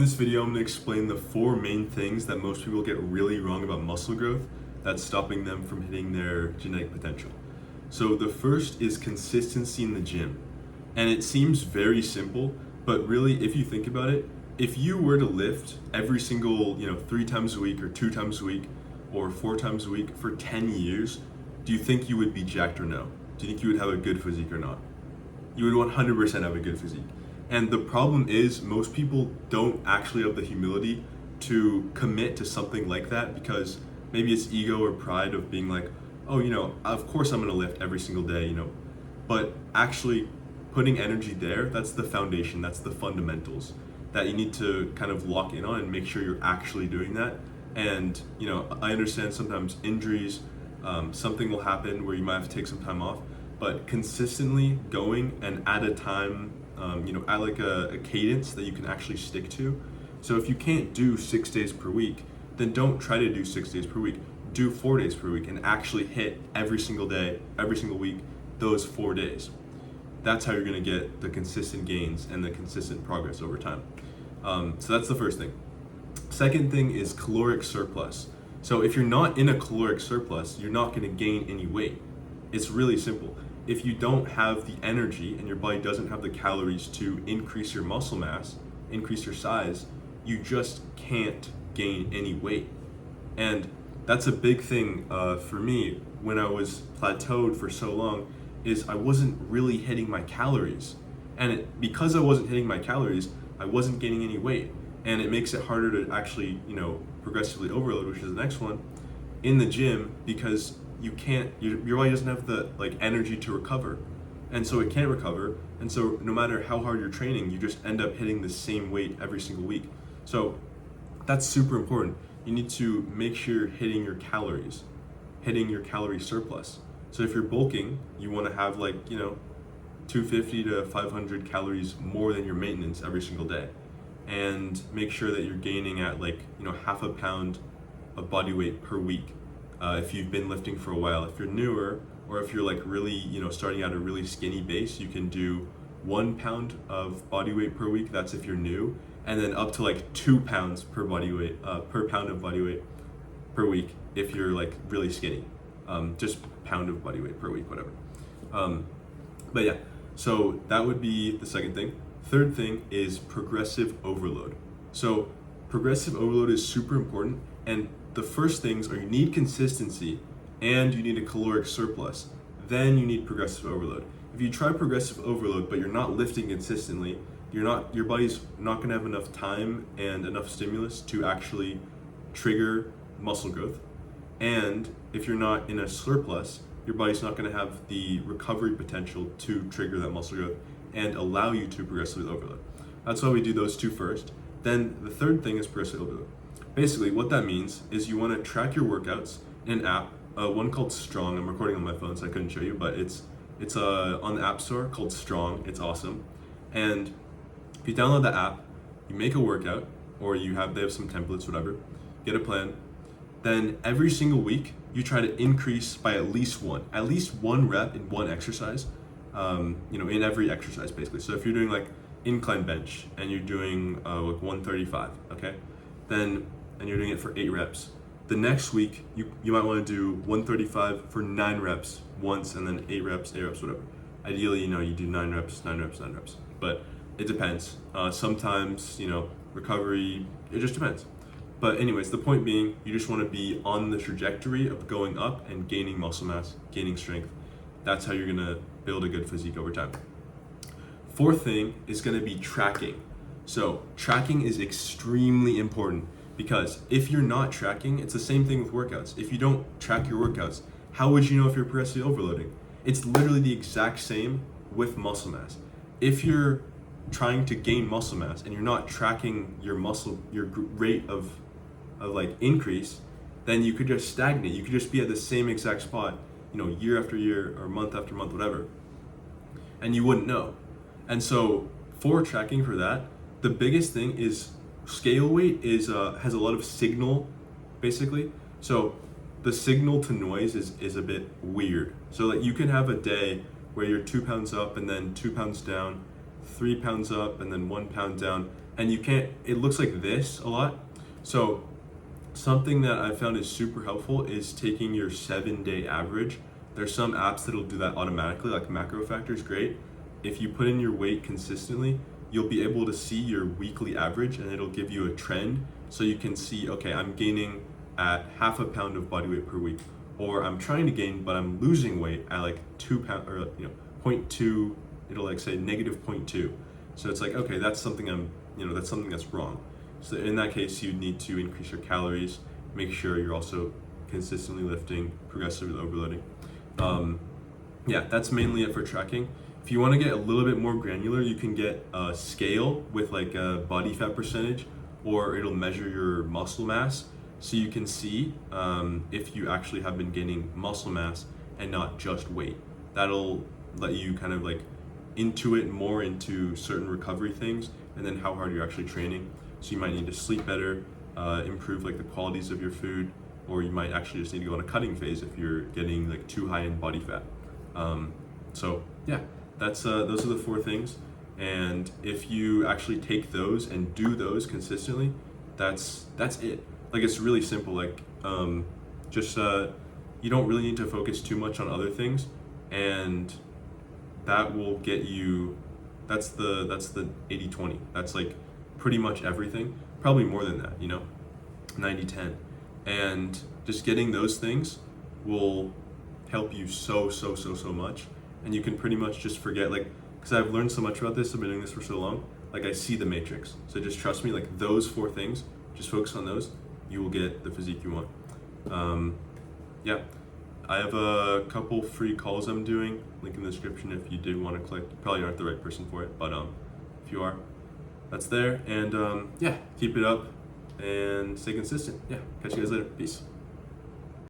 In this video, I'm going to explain the 4 main things that most people get really wrong about muscle growth that's stopping them from hitting their genetic potential. So the first is consistency in the gym. And it seems very simple, but really if you think about it, if you were to lift every single, 3 times a week or 2 times a week or 4 times a week for 10 years, do you think you would be jacked or no? Do you think you would have a good physique or not? You would 100% have a good physique. And the problem is most people don't actually have the humility to commit to something like that because maybe it's ego or pride of being like, oh, of course I'm gonna lift every single day, But actually putting energy there, that's the foundation, that's the fundamentals that you need to kind of lock in on and make sure you're actually doing that. And, I understand sometimes injuries, something will happen where you might have to take some time off, but consistently going and at a time, at like a cadence that you can actually stick to. So if you can't do 6 days per week, then don't try to do 6 days per week. Do 4 days per week and actually hit every single day, every single week, those 4 days. That's how you're gonna get the consistent gains and the consistent progress over time. So that's the first thing. Second thing is caloric surplus. So if you're not in a caloric surplus, you're not gonna gain any weight. It's really simple. If you don't have the energy and your body doesn't have the calories to increase your muscle mass, increase your size, you just can't gain any weight. And that's a big thing for me when I was plateaued for so long is I wasn't really hitting my calories. And because I wasn't hitting my calories, I wasn't gaining any weight. And it makes it harder to actually, progressively overload, which is the next one, in the gym because you can't, your body doesn't have the energy to recover. And so it can't recover. And so no matter how hard you're training, you just end up hitting the same weight every single week. So that's super important. You need to make sure you're hitting your calories, hitting your calorie surplus. So if you're bulking, you want to have 250 to 500 calories more than your maintenance every single day. And make sure that you're gaining at half a pound of body weight per week. If you've been lifting for a while, if you're newer, or if you're really, starting at a really skinny base, you can do 1 pound of body weight per week. That's if you're new, and then up to 2 pounds per body weight, per pound of body weight per week if you're really skinny. Just pound of body weight per week, whatever. But yeah, so that would be the second thing. Third thing is progressive overload. So progressive overload is super important, and the first things are you need consistency and you need a caloric surplus. Then you need progressive overload. If you try progressive overload but you're not lifting consistently, your body's not gonna have enough time and enough stimulus to actually trigger muscle growth. And if you're not in a surplus, your body's not gonna have the recovery potential to trigger that muscle growth and allow you to progressively overload. That's why we do those two first. Then the third thing is progressive overload. Basically, what that means is you want to track your workouts in an app, one called Strong. I'm recording on my phone, so I couldn't show you, but it's on the App Store called Strong. It's awesome. And if you download the app, you make a workout, or they have some templates, whatever. Get a plan. Then every single week, you try to increase by at least one rep in one exercise. In every exercise, basically. So if you're doing incline bench and you're doing 135, okay, and you're doing it for 8 reps. The next week, you might want to do 135 for 9 reps once, and then 8 reps, whatever. Ideally, you do 9 reps. But it depends. Sometimes, recovery, it just depends. But anyways, the point being, you just want to be on the trajectory of going up and gaining muscle mass, gaining strength. That's how you're going to build a good physique over time. Fourth thing is going to be tracking. So tracking is extremely important because if you're not tracking, it's the same thing with workouts. If you don't track your workouts, how would you know if you're progressively overloading? It's literally the exact same with muscle mass. If you're trying to gain muscle mass and you're not tracking your rate of increase, then you could just stagnate. You could just be at the same exact spot, year after year or month after month, whatever, and you wouldn't know. And so for tracking for that, the biggest thing is scale weight has a lot of signal, basically. So the signal to noise is a bit weird. So you can have a day where you're 2 pounds up and then 2 pounds down, 3 pounds up and then 1 pound down, and you can't, it looks like this a lot. So something that I found is super helpful is taking your 7-day average. There's some apps that'll do that automatically, like Macro Factor is great. If you put in your weight consistently, you'll be able to see your weekly average and it'll give you a trend. So you can see, okay, I'm gaining at half a pound of body weight per week, or I'm trying to gain, but I'm losing weight at like 2 pounds, or 0.2, it'll like say negative 0.2. So it's like, okay, that's something that's something that's wrong. So in that case, you need to increase your calories, make sure you're also consistently lifting, progressively overloading. Yeah, that's mainly it for tracking. If you want to get a little bit more granular, you can get a scale with like a body fat percentage, or it'll measure your muscle mass. So you can see if you actually have been gaining muscle mass and not just weight. That'll let you kind of like intuit more into certain recovery things, and then how hard you're actually training. So you might need to sleep better, improve like the qualities of your food, or you might actually just need to go on a cutting phase if you're getting like too high in body fat. So yeah, that's those are the 4 things. And if you actually take those and do those consistently, that's it. Like it's really simple. Like just you don't really need to focus too much on other things, and that will get you. That's the 80-20. That's like pretty much everything. Probably more than that. 90-10. And just getting those things will help you so much. And you can pretty much just forget, like, because I've learned so much about this, I've been doing this for so long, like I see the matrix. So just trust me, like those 4 things, just focus on those, you will get the physique you want. Yeah, I have a couple free calls I'm doing, link in the description if you do want to click. You probably aren't the right person for it, but if you are, that's there. And yeah, keep it up and stay consistent. Yeah, catch you guys later. Peace.